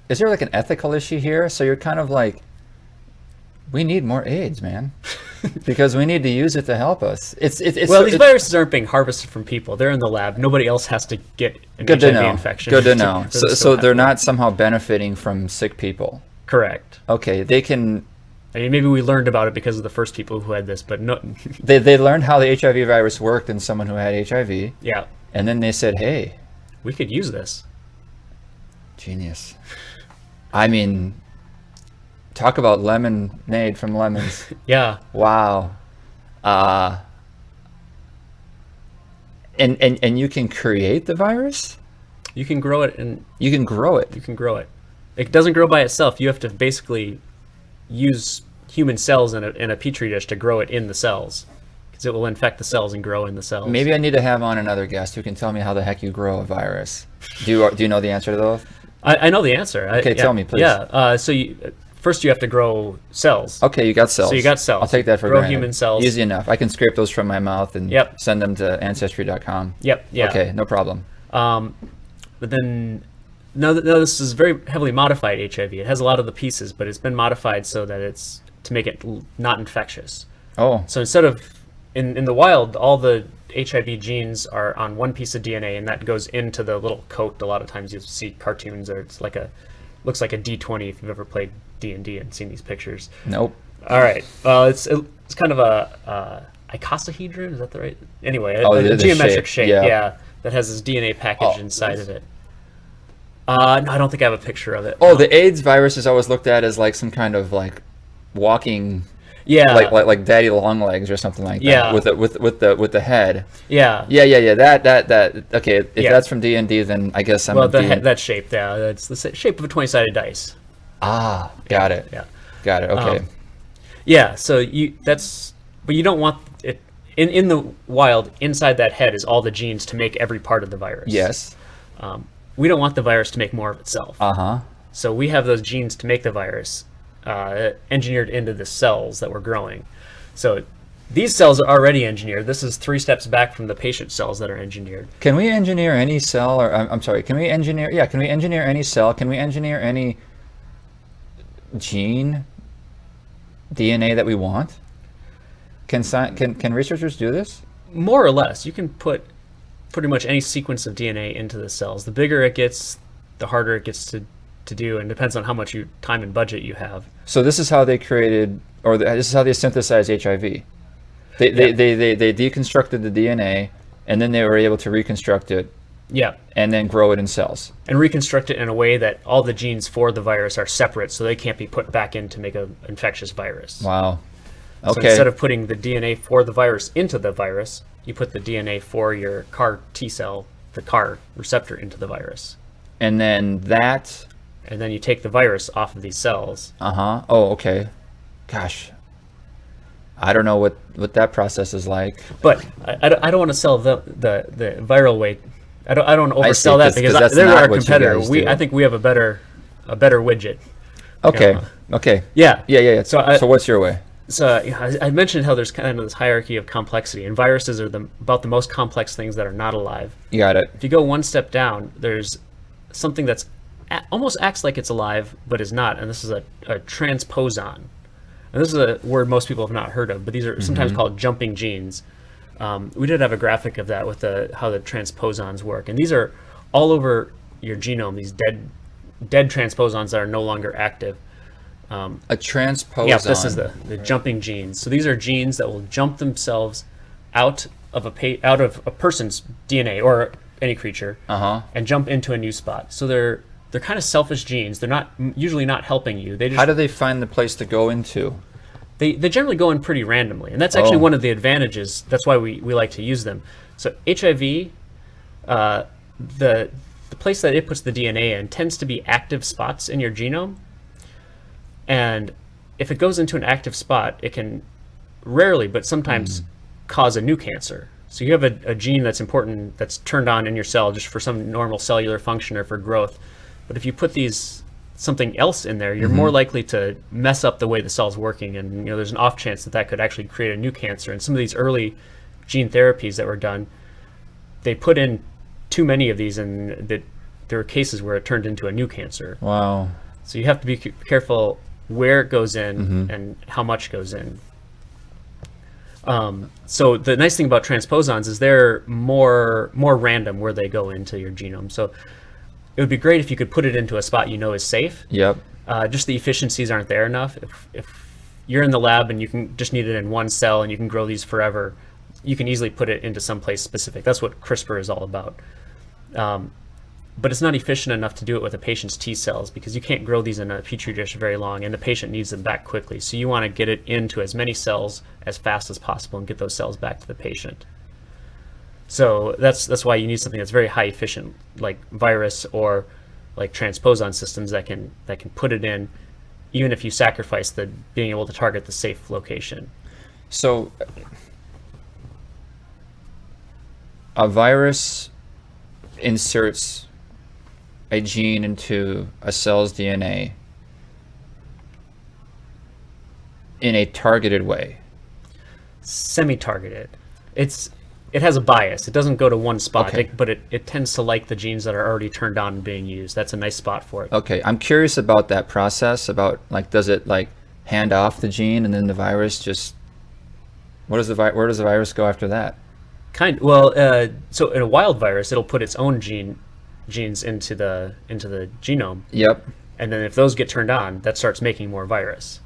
is there like an ethical issue here? So you're kind of like, we need more AIDS, man, because we need to use it to help us. It's These viruses aren't being harvested from people. They're in the lab. Nobody else has to get an good to HIV know. infection. Good to know. for this to So they're happen. not somehow benefiting from sick people. Correct. Okay, they can. I mean, maybe we learned about it because of the first people who had this, but no. They learned how the HIV virus worked in someone who had HIV, Yeah, and then they said, "Hey, we could use this. genius." I mean, talk about lemonade from lemons. Yeah. Wow. And you can create the virus? You can grow it and You can grow it. you can grow it. It doesn't grow by itself. You have to basically use human cells in a petri dish to grow it in the cells, because it will infect the cells and grow in the cells. Maybe I need to have on another guest who can tell me how the heck you grow a virus. Do you know the answer to those? I know the answer. Okay, tell me, please. Yeah. So first you have to grow cells. Okay, you got cells. So you got cells. I'll take that for Grow granted. human cells. Easy enough. I can scrape those from my mouth and Yep. send them to ancestry.com. Yep. Yeah. Okay, no problem. But then No, this is very heavily modified HIV. It has a lot of the pieces, but it's been modified so that it's to make it not infectious. Oh, So instead of in the wild, all the HIV genes are on one piece of DNA, and that goes into the little coat. A lot of times you'll see cartoons, or it's like looks like a D20 if you've ever played D&D and seen these pictures. nope. All right. Well, it's kind of a icosahedron. Is that the right? Anyway, a The geometric shape. yeah. Yeah, that has this DNA package inside of it. No, I don't think I have a picture of it. Oh, the AIDS virus is always looked at as like some kind of like walking, Yeah. like daddy long legs or something like that. Yeah. With the head. Yeah. Yeah. That. Okay, if Yeah. that's from D&D, then I guess I'm. Well, that shape. Yeah, that's the shape of a 20-sided dice. Got it. Yeah. Got it. Okay. Yeah. So but you don't want it in the wild. Inside that head is all the genes to make every part of the virus. Yes. We don't want the virus to make more of itself. Uh-huh. So we have those genes to make the virus engineered into the cells that we're growing. So these cells are already engineered. This is 3 steps back from the patient cells that are engineered. Can we engineer any cell, or I'm sorry, can we engineer any cell? Can we engineer any gene, DNA that we want? Can researchers do this? More or less, you can put pretty much any sequence of DNA into the cells. The bigger it gets, the harder it gets to do, and depends on how much time and budget you have. So this is how they created, this is how they synthesized HIV. They deconstructed the DNA, and then they were able to reconstruct it. Yeah. And then grow it in cells. And reconstruct it in a way that all the genes for the virus are separate, so they can't be put back in to make an infectious virus. Wow. So Okay. instead of putting the DNA for the virus into the virus, you put the DNA for your CAR T cell, the CAR receptor, into the virus. And then that. And then you take the virus off of these cells. Oh, okay. Gosh. I don't know what that process is like. But I don't want to sell the viral way. I don't I see, oversell that 'cause because that's they're not our what you competitor. guys do. I think we have a better widget. Okay. Yeah. Okay. Yeah. Yeah. So So what's your way? So I mentioned how there's kind of this hierarchy of complexity, and viruses are about the most complex things that are not alive. You got it. If you go one step down, there's something that's almost acts like it's alive, but is not, and this is a transposon. And this is a word most people have not heard of, but these are sometimes called jumping genes. We did have a graphic of that with how the transposons work, and these are all over your genome. These dead transposons that are no longer active. A transposon. Yeah, this is the jumping genes. So these are genes that will jump themselves out of a person's DNA or any creature, and jump into a new spot. So they're kind of selfish genes. They're usually not helping you. They just How do they find the place to go into? they generally go in pretty randomly, and that's actually one of the advantages. That's why we like to use them. So HIV, the place that it puts the DNA in tends to be active spots in your genome. And if it goes into an active spot, it can rarely, but sometimes cause a new cancer. So you have a gene that's important, that's turned on in your cell just for some normal cellular function or for growth. But if you put something else in there, you're more likely to mess up the way the cell's working. And there's an off chance that could actually create a new cancer. And some of these early gene therapies that were done, they put in too many of these, and there were cases where it turned into a new cancer. Wow. So you have to be careful where it goes in and how much goes in. So the nice thing about transposons is they're more random where they go into your genome. So it would be great if you could put it into a spot is safe. Yep. Just the efficiencies aren't there enough. If you're in the lab and you can just need it in one cell and you can grow these forever, you can easily put it into some place specific. That's what CRISPR is all about. But it's not efficient enough to do it with a patient's T cells because you can't grow these in a petri dish very long, and the patient needs them back quickly. So you want to get it into as many cells as fast as possible and get those cells back to the patient. So that's why you need something that's very high efficient, like virus or like transposon systems that can put it in, even if you sacrifice the being able to target the safe location. So a virus inserts a gene into a cell's DNA in a targeted way. Semi-targeted. It's it has a bias. It doesn't go to one spot, Okay. but it tends to like the genes that are already turned on and being used. That's a nice spot for it. Okay, I'm curious about that process. About like, does it like hand off the gene and then the virus just? Where does the virus go after that? So in a wild virus, it'll put its own genes into the genome, Yep. and then if those get turned on, that starts making more virus.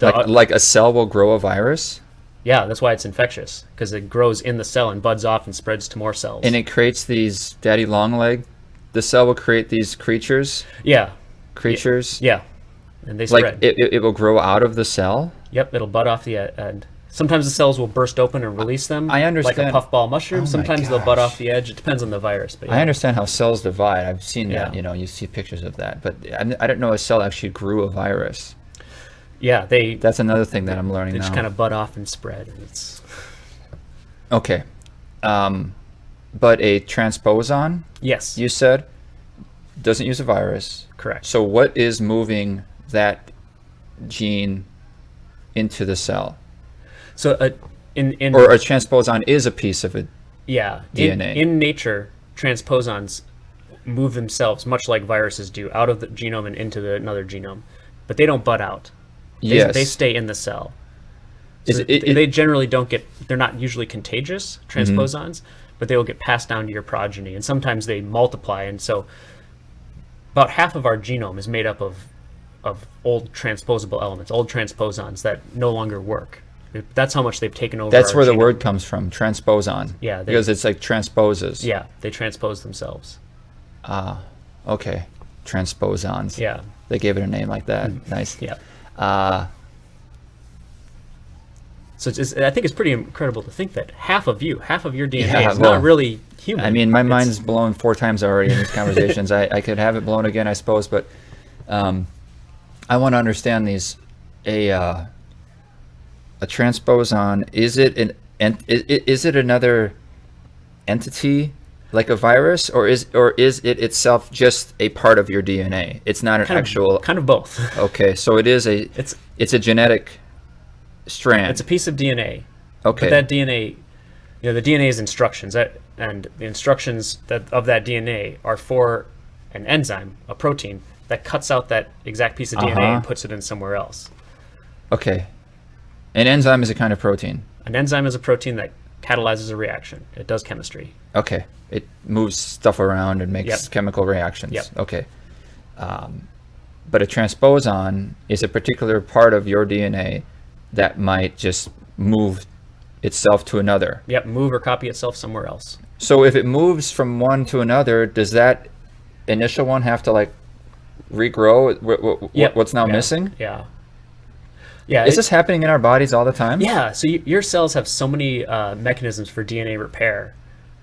Like a cell will grow a virus, Yeah, that's why it's infectious, because it grows in the cell and buds off and spreads to more cells. and it creates these daddy long leg. The cell will create these creatures. yeah, Yeah. and they Like spread. it will grow out of the cell. Yep, it'll bud off the end. Sometimes the cells will burst open and release them. I understand. Like a puffball mushroom. Oh my Sometimes they'll bud gosh. off the edge. It depends on the virus. But I yeah. understand how cells divide. I've seen that. Yeah. You know, you see pictures of that, but I don't know a cell actually grew a virus. Yeah, they That's another thing that I'm learning now. just kind of bud off and spread. And it's Okay. But a transposon, yes, you said, doesn't use a virus. correct. So what is moving that gene into the cell? So in Or a transposon is a piece of it. yeah, DNA. in nature, transposons move themselves much like viruses do out of the genome and into another genome, but they don't bud out. They stay in the cell. So they generally don't get. They're not usually contagious transposons, but they will get passed down to your progeny, and sometimes they multiply. And so, about half of our genome is made up of old transposable elements, old transposons that no longer work. That's how much they've taken over. That's our where the genome. word comes from, transposon. Yeah, Because it's like transposes. Yeah, they transpose themselves. Okay. Transposons. Yeah, They gave it a name like that. Nice. yeah. Uh, So I think it's pretty incredible to think that half of your DNA Yeah, is well, not really human. I mean, my It's- mind's blown 4 times already in these conversations. I could have it blown again, I suppose, but I want to understand these. A transposon, is it another entity like a virus, or is it itself just a part of your DNA? It's not an actual. kind of both. Okay, so it is it's a genetic strand. It's a piece of DNA. Okay. But that DNA, the DNA is instructions, and the instructions of that DNA are for an enzyme, a protein, that cuts out that exact piece of DNA and puts it in somewhere else. Okay. An enzyme is a kind of protein. An enzyme is a protein that catalyzes a reaction. It does chemistry. Okay. It moves stuff around and makes Yep. chemical reactions. Yep. Okay. But a transposon is a particular part of your DNA that might just move itself to another. Yep, move or copy itself somewhere else. So if it moves from one to another, does that initial one have to like regrow? Yep. What's now Yeah. missing? Yeah. Yeah. Is this happening in our bodies all the time? Yeah, so your cells have so many mechanisms for DNA repair,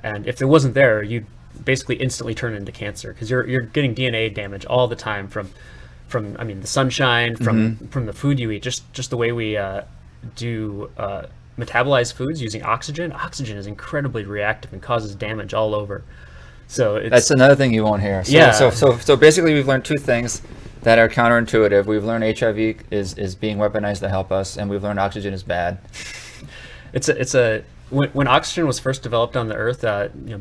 and if it wasn't there, you'd basically instantly turn into cancer because you're getting DNA damage all the time from the sunshine, from the food you eat, just the way we do metabolize foods using oxygen. Oxygen is incredibly reactive and causes damage all over. So That's another thing you won't hear. So, Yeah. So basically, we've learned 2 things that are counterintuitive. We've learned HIV is being weaponized to help us, and we've learned oxygen is bad. When oxygen was first developed on the Earth,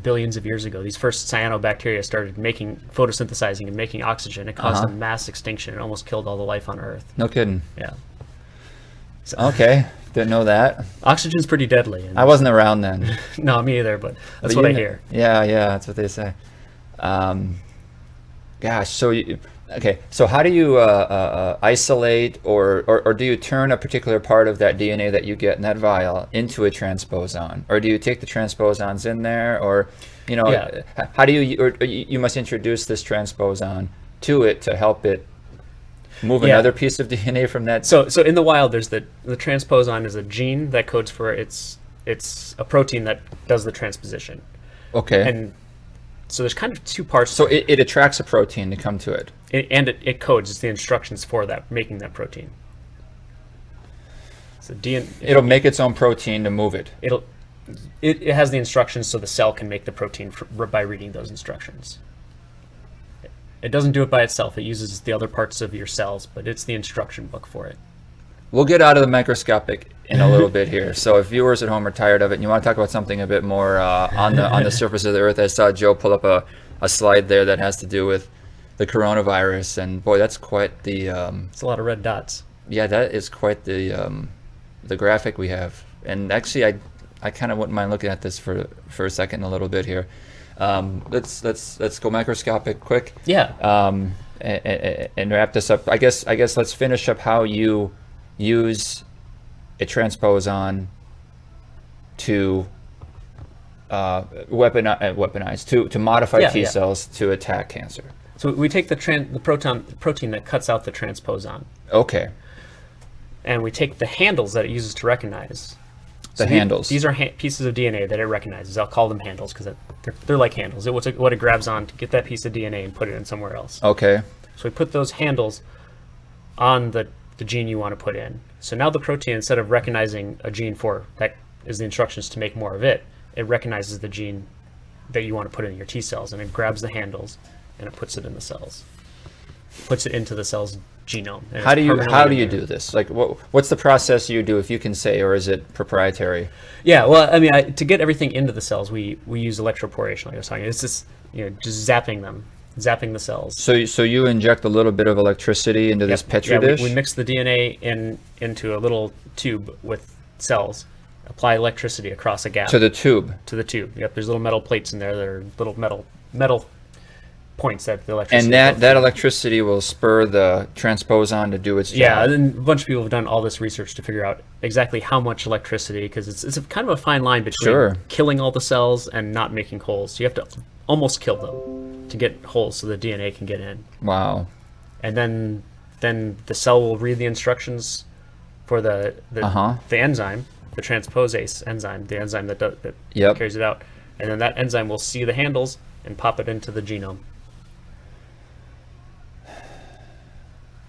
billions of years ago, these first cyanobacteria started photosynthesizing and making oxygen. It caused a mass extinction. It almost killed all the life on Earth. No kidding. Yeah, Okay, didn't know that. oxygen's pretty deadly. And I wasn't around then. no, me either. But that's But what I you- hear. Yeah, that's what they say. Gosh, okay. So how do you isolate or do you turn a particular part of that DNA that you get in that vial into a transposon, or do you take the transposons in there, or Yeah. how do you must introduce this transposon to it to help it move Yeah. another piece of DNA from that? So in the wild, there's the transposon is a gene that codes for it's a protein that does the transposition, Okay. and so there's kind of 2 parts. So it attracts a protein to come to it. It codes. It's the instructions for that, making that protein. So It'll make its own protein to move it. It has the instructions so the cell can make the protein by reading those instructions. It doesn't do it by itself. It uses the other parts of your cells, but it's the instruction book for it. We'll get out of the microscopic in a little bit here. So if viewers at home are tired of it and you want to talk about something a bit more on the surface of the earth, I saw Joe pull up a slide there that has to do with the coronavirus, and boy, that's quite the It's a lot of red dots. yeah, that is quite the graphic we have. And actually, I kind of wouldn't mind looking at this for a second, a little bit here. Let's go microscopic quick. Yeah. And wrap this up. I guess let's finish up how you use a transposon to weaponize to modify T cells to attack cancer. So we take the protein that cuts out the transposon, Okay. and we take the handles that it uses to recognize. The handles. These are pieces of DNA that it recognizes. I'll call them handles because they're like handles. What it grabs on to get that piece of DNA and put it in somewhere else. Okay. So we put those handles on the gene you want to put in. So now the protein, instead of recognizing a gene for that is the instructions to make more of it, it recognizes the gene that you want to put in your T cells, and it grabs the handles and it puts it in the cells, puts it into the cell's genome. How do you do this? Like, what's the process you do, if you can say, or is it proprietary? Yeah, well, I mean, to get everything into the cells, we use electroporation, like I was talking. It's just just zapping the cells. So you inject a little bit of electricity into this petri dish? We mix the DNA into a little tube with cells, apply electricity across a gap. To the tube? To the tube. Yep, there's little metal plates in there that are little metal points that the electricity. And that electricity will spur the transposon to do its job. Yeah, and a bunch of people have done all this research to figure out exactly how much electricity, because it's a kind of a fine line between killing all the cells and not making holes. So you have to almost kill them to get holes so the DNA can get in. Wow. And then the cell will read the instructions for the enzyme, the transposase enzyme, the enzyme that carries it out. And then that enzyme will see the handles and pop it into the genome.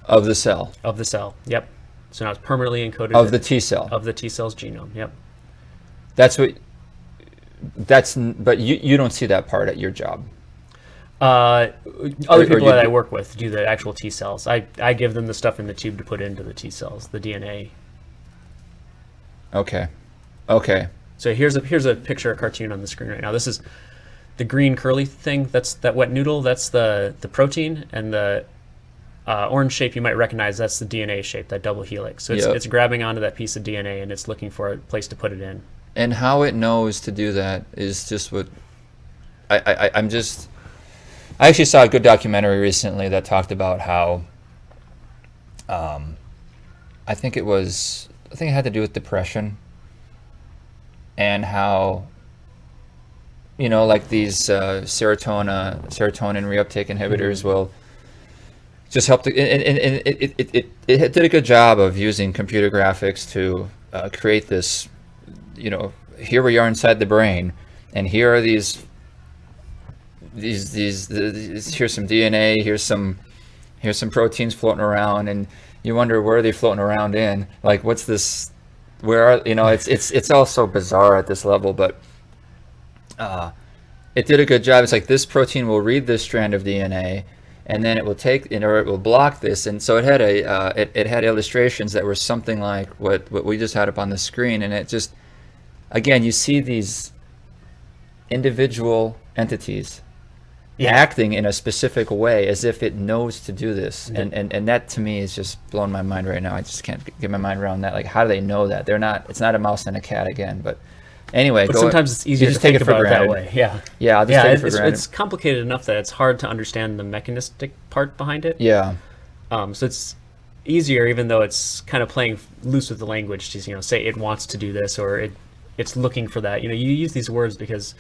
Of the cell. Of the cell, yep. So now it's permanently encoded. Of the T cell. Of the T cell's genome, yep. But you don't see that part at your job. Other people that I work with do the actual T cells. I give them the stuff in the tube to put into the T cells, the DNA. Okay. So here's a picture, a cartoon on the screen right now. This is the green curly thing. That's that wet noodle. That's the protein, and the orange shape you might recognize. That's the DNA shape, that double helix. So it's grabbing onto that piece of DNA and it's looking for a place to put it in. And how it knows to do that is just what I actually saw a good documentary recently that talked about how I think it had to do with depression, and how like these serotonin reuptake inhibitors will just help and it did a good job of using computer graphics to create this, here we are inside the brain, and here are these here's some DNA, here's some proteins floating around, and you wonder, where are they floating around in? Like, what's this? Where are it's all so bizarre at this level, but it did a good job. It's like, this protein will read this strand of DNA, and then it will take, or it will block this. And so it had it had illustrations that were something like what we just had up on the screen, and it just, again, you see these individual entities acting in a specific way as if it knows to do this. And that, to me, is just blowing my mind right now. I just can't get my mind around that. Like, how do they know that? It's not a mouse and a cat again, but anyway. But sometimes it's easier to think about it that way. Yeah, I'll just take it for granted. It's complicated enough that it's hard to understand the mechanistic part behind it. Yeah. So it's easier, even though it's kind of playing loose with the language, to say it wants to do this, or it's looking for that. You use these words because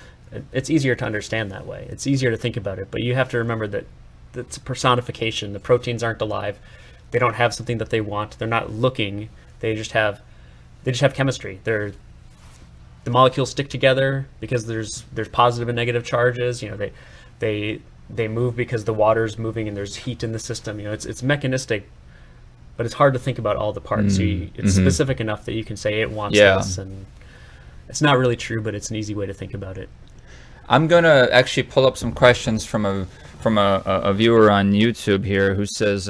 it's easier to understand that way. It's easier to think about it, but you have to remember that it's a personification. The proteins aren't alive. They don't have something that they want. They're not looking. They just have chemistry. The molecules stick together because there's positive and negative charges. They move because the water's moving and there's heat in the system. It's mechanistic, but it's hard to think about all the parts. So it's specific enough that you can say it wants this, and it's not really true, but it's an easy way to think about it. I'm gonna actually pull up some questions from a viewer on YouTube here who says,